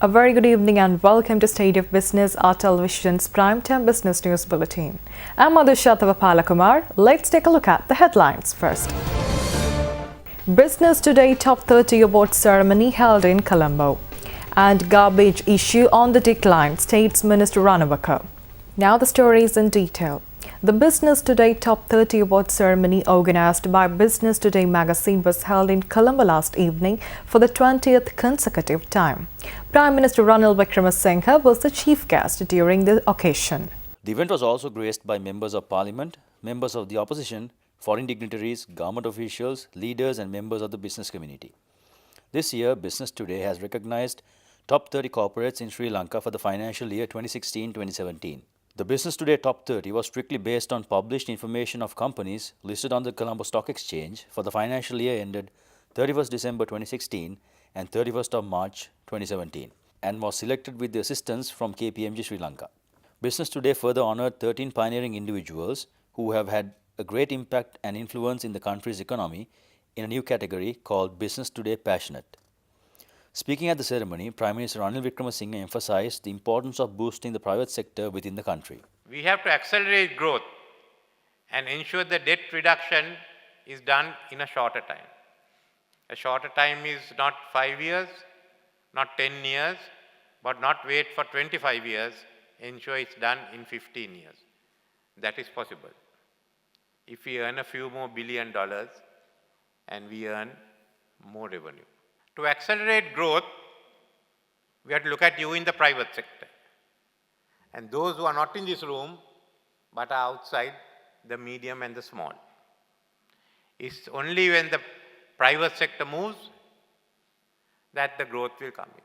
A very good evening and welcome to State of Business, our television's primetime business news bulletin. I'm Madhusha Palakumar. Let's take a look at the headlines first. Business Today Top 30 Award ceremony held in Colombo. And garbage issue on the decline, State's Minister Ranilvakkar. Now the stories in detail. The Business Today Top 30 Award ceremony organized by Business Today magazine was held in Colombo last evening for the 20th consecutive time. Prime Minister Ranil Wickremesinghe was the chief guest during the occasion. The event was also graced by members of parliament, members of the opposition, foreign dignitaries, government officials, leaders and members of the business community. This year, Business Today has recognized top 30 corporates in Sri Lanka for the financial year 2016-2017. The Business Today Top 30 was strictly based on published information of companies listed on the Colombo Stock Exchange for the financial year ended 31st December 2016 and 31st of March 2017 and was selected with the assistance from KPMG Sri Lanka. Business Today further honored 13 pioneering individuals who have had a great impact and influence in the country's economy in a new category called Business Today Passionate. Speaking at the ceremony, Prime Minister Ranil Wickremesinghe emphasized the importance of boosting the private sector within the country. We have to accelerate growth and ensure that debt reduction is done in a shorter time. A shorter time is not 5 years, not 10 years, but not wait for 25 years, ensure it's done in 15 years. That is possible. If we earn a few more $1 billion and we earn more revenue. To accelerate growth, we have to look at you in the private sector. And those who are not in this room, but are outside, the medium and the small. It's only when the private sector moves that the growth will come in.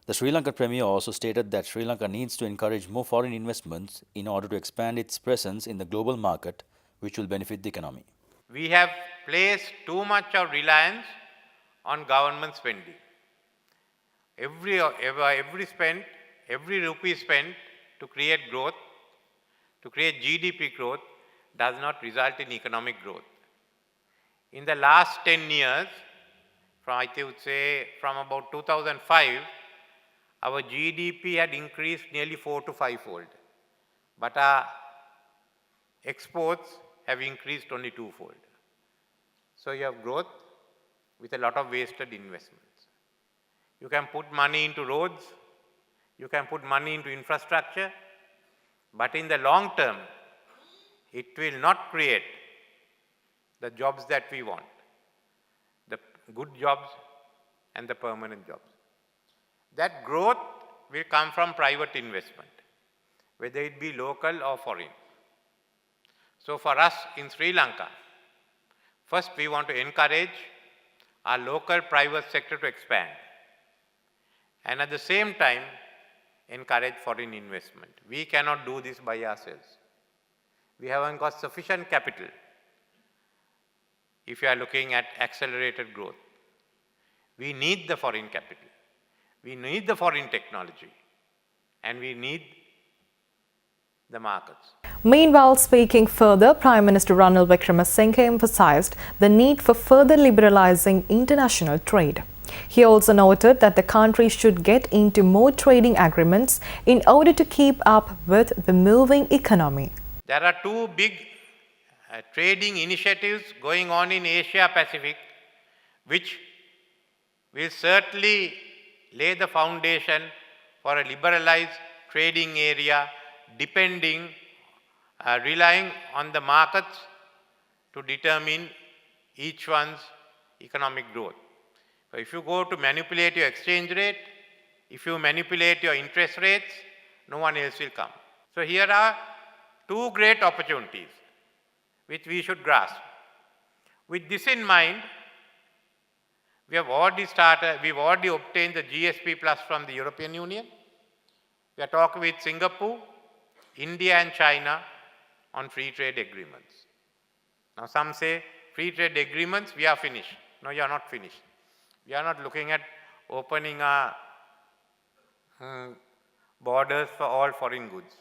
The Sri Lankan Premier also stated that Sri Lanka needs to encourage more foreign investments in order to expand its presence in the global market, which will benefit the economy. We have placed too much of reliance on government spending. Every rupee spent to create growth, to create GDP growth, does not result in economic growth. In the last 10 years, from about 2005, our GDP had increased nearly 4 to 5-fold, but our exports have increased only 2-fold. So you have growth with a lot of wasted investments. You can put money into roads, you can put money into infrastructure, but in the long term, it will not create the jobs that we want, the good jobs and the permanent jobs. That growth will come from private investment, whether it be local or foreign. So for us in Sri Lanka, first we want to encourage our local private sector to expand and at the same time encourage foreign investment. We cannot do this by ourselves. We haven't got sufficient capital if you are looking at accelerated growth. We need the foreign capital, we need the foreign technology, and we need the markets. Meanwhile, speaking further, Prime Minister Ranil Wickremesinghe emphasized the need for further liberalizing international trade. He also noted that the country should get into more trading agreements in order to keep up with the moving economy. There are two big trading initiatives going on in Asia Pacific, which will certainly lay the foundation for a liberalized trading area, relying on the markets to determine each one's economic growth. So if you go to manipulate your exchange rate, if you manipulate your interest rates, no one else will come. So here are two great opportunities which we should grasp. With this in mind, we've already obtained the GSP Plus from the European Union. We are talking with Singapore, India and China on free trade agreements. Now some say free trade agreements, we are finished. No, you are not finished. We are not looking at opening our borders for all foreign goods.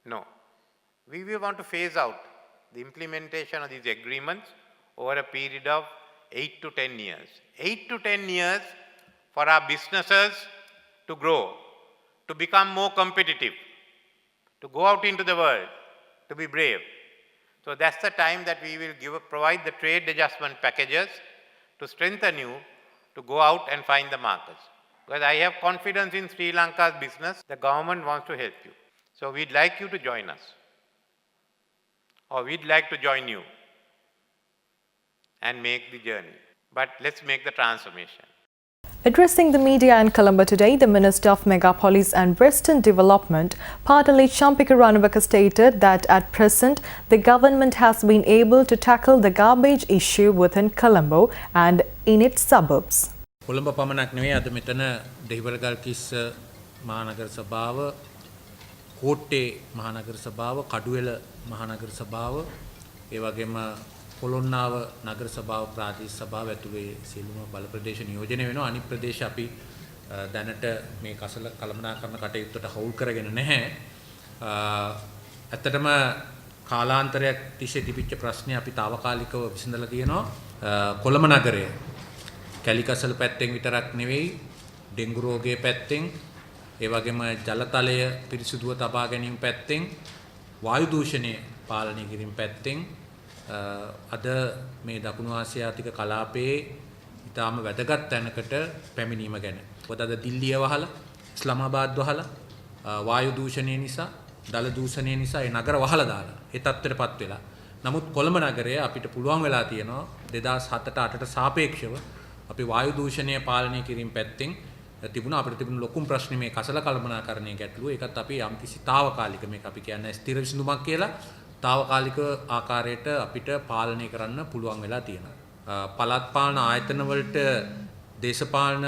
No. We will want to phase out the implementation of these agreements over a period of 8 to 10 years. 8 to 10 years for our businesses to grow, to become more competitive, to go out into the world, to be brave. So that's the time that we will provide the trade adjustment packages to strengthen you to go out and find the markets. Because I have confidence in Sri Lanka's business, the government wants to help you. So we'd like you to join us, or we'd like to join you and make the journey. But let's make the transformation. Addressing the media in Colombo today, the Minister of Megapolis and Western Development, Patali Champika Ranawaka, stated that at present, the government has been able to tackle the garbage issue within Colombo and in its suburbs. Colombo පමණක් නෙවෙයි අද මෙතන දෙහිවලගල්කිස්ස මහනගර සභාව, කෝට්ටේ මහනගර සභාව, කඩුවෙල මහනගර සභාව, ඒ වගේම පොළොන්නාව නගර සභාව, ප්‍රාදේශ සභාව ඇතුළේ සියලුම බල ප්‍රදේශ නියෝජනය වෙනවා. අනිත් ප්‍රදේශ අපි දැනට මේ කසල කළමනාකරණ කටයුත්තට හවුල් කරගෙන නැහැ. ඇත්තටම කාලාන්තරයක් තිස්සේ තිබිච්ච ප්‍රශ්නේ අපි తాවකාලිකව විසඳලා තියෙනවා. කොළඹ නගරය කැලිකසල පැත්තෙන් විතරක් නෙවෙයි, ඩෙන්ගු රෝගයේ පැත්තෙන්, ඒ වගේම ජලතලය පිරිසිදුව තබා ගැනීම පැත්තෙන්, වායු දූෂණය පාලනය කිරීම පැත්තෙන් අද මේ දකුණු ආසියාතික කලාපයේ ඊටාම වැදගත් තැනකට පැමිණීම ගැන. මොකද අද දිල්ලිය වහලා, ඉස්ලාමාබාද් වහලා, වායු දූෂණය නිසා, දල දූෂණය නිසා ඒ නගර වහලා දාලා ඒ තත්ත්වයටපත් වෙලා. නමුත් කොළඹ නගරය අපිට පුළුවන් වෙලා තියෙනවා 2007ට 8ට සාපේක්ෂව අපි වායු දූෂණය පාලනය කිරීම පැත්තෙන් අපිට තිබුණු ලොකුම ප්‍රශ්නේ මේ කසල කළමනාකරණයේ ගැටලුව. ඒකත් අපි යම්කිසි తాවකාලික මේක අපි කියන්නේ ස්ථිර විසඳුමක් කියලා తాවකාලික ආකාරයට අපිට පාලනය කරන්න පුළුවන් වෙලා තියෙනවා. පළාත් පාලන ආයතන වලට දේශපාලන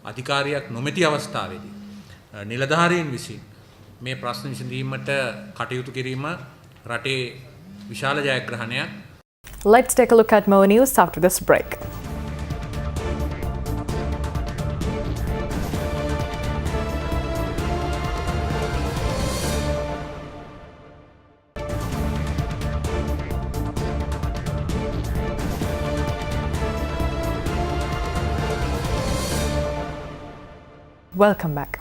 අධිකාරියක් නොමැති අවස්ථාවේදී නිලධාරීන් විසින් මේ ප්‍රශ්න විසඳීමට කටයුතු කිරීම රටේ විශාල ජයග්‍රහණයක්. Let's take a look at more news after this break. Welcome back.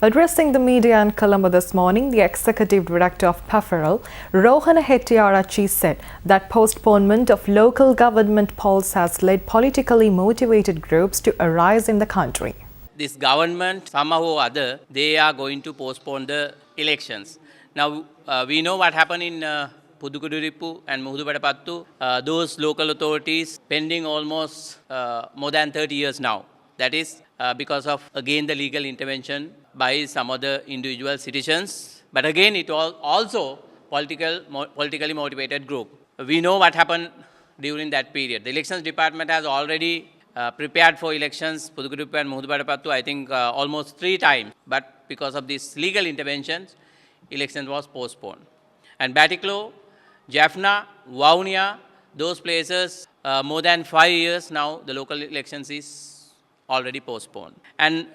Addressing the media in Colombo this morning, the Executive Director of PAFRL, Rohana Hettiarachchi, said that postponement of local government polls has led politically motivated groups to arise in the country. This government, somehow or other, they are going to postpone the elections. Now, we know what happened in Pudukuduripu and Muhudubadapattu. Those local authorities pending almost more than 30 years now. That is because of, again, the legal intervention by some other individual citizens. But again, it was also politically motivated group. We know what happened during that period. The elections department has already prepared for elections, Pudukuduripu and Muhudubadapattu, I think almost 3 times. But because of these legal interventions, election was postponed. And Batiklo, Jaffna, Vaunia, those places, more than 5 years now, the local elections is already postponed. And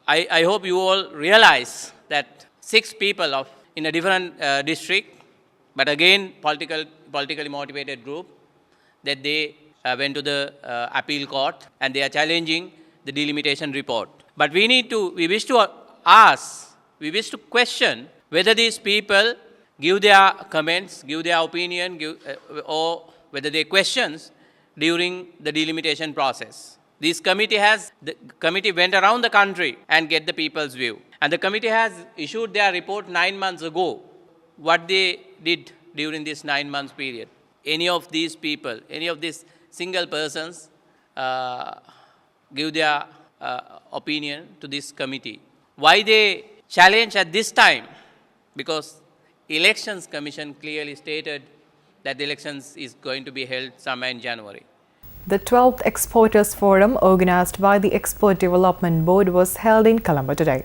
I hope you all realize that 6 people in a different district, but again politically motivated group, that they went to the appeal court and they are challenging the delimitation report. But we wish to ask, we wish to question whether these people give their comments, give their opinion, or whether they questions during the delimitation process. The committee went around the country and get the people's view. And the committee has issued their report 9 months ago. What they did during this 9 months period. Any of these people, any of these single persons give their opinion to this committee. Why they challenge at this time? Because Elections Commission clearly stated that the elections is going to be held somewhere in January. The 12th Exporters Forum, organized by the Export Development Board, was held in Colombo today.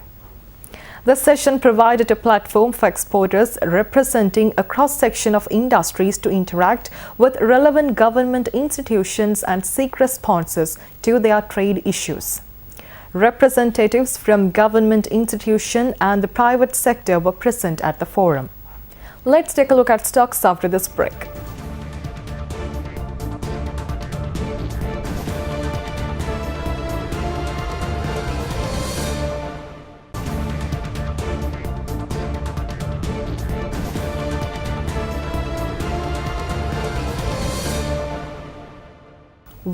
The session provided a platform for exporters representing a cross-section of industries to interact with relevant government institutions and seek responses to their trade issues. Representatives from government institution and the private sector were present at the forum. Let's take a look at stocks after this break.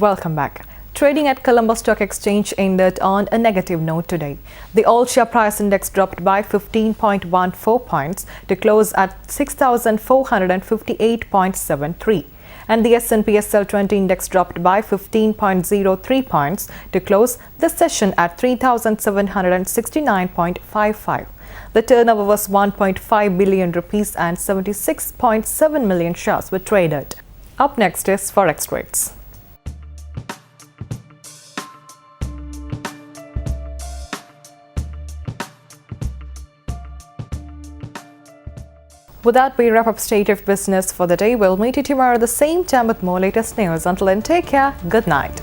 Welcome back. Trading at Colombo Stock Exchange ended on a negative note today. The all-share price index dropped by 15.14 points to close at 6,458.73. And the S&P SL20 index dropped by 15.03 points to close the session at 3,769.55. The turnover was 1.5 billion rupees and 76.7 million shares were traded. Up next is Forex rates. With that, we wrap up State of Business for the day. We'll meet you tomorrow at the same time with more latest news. Until then, take care. Good night.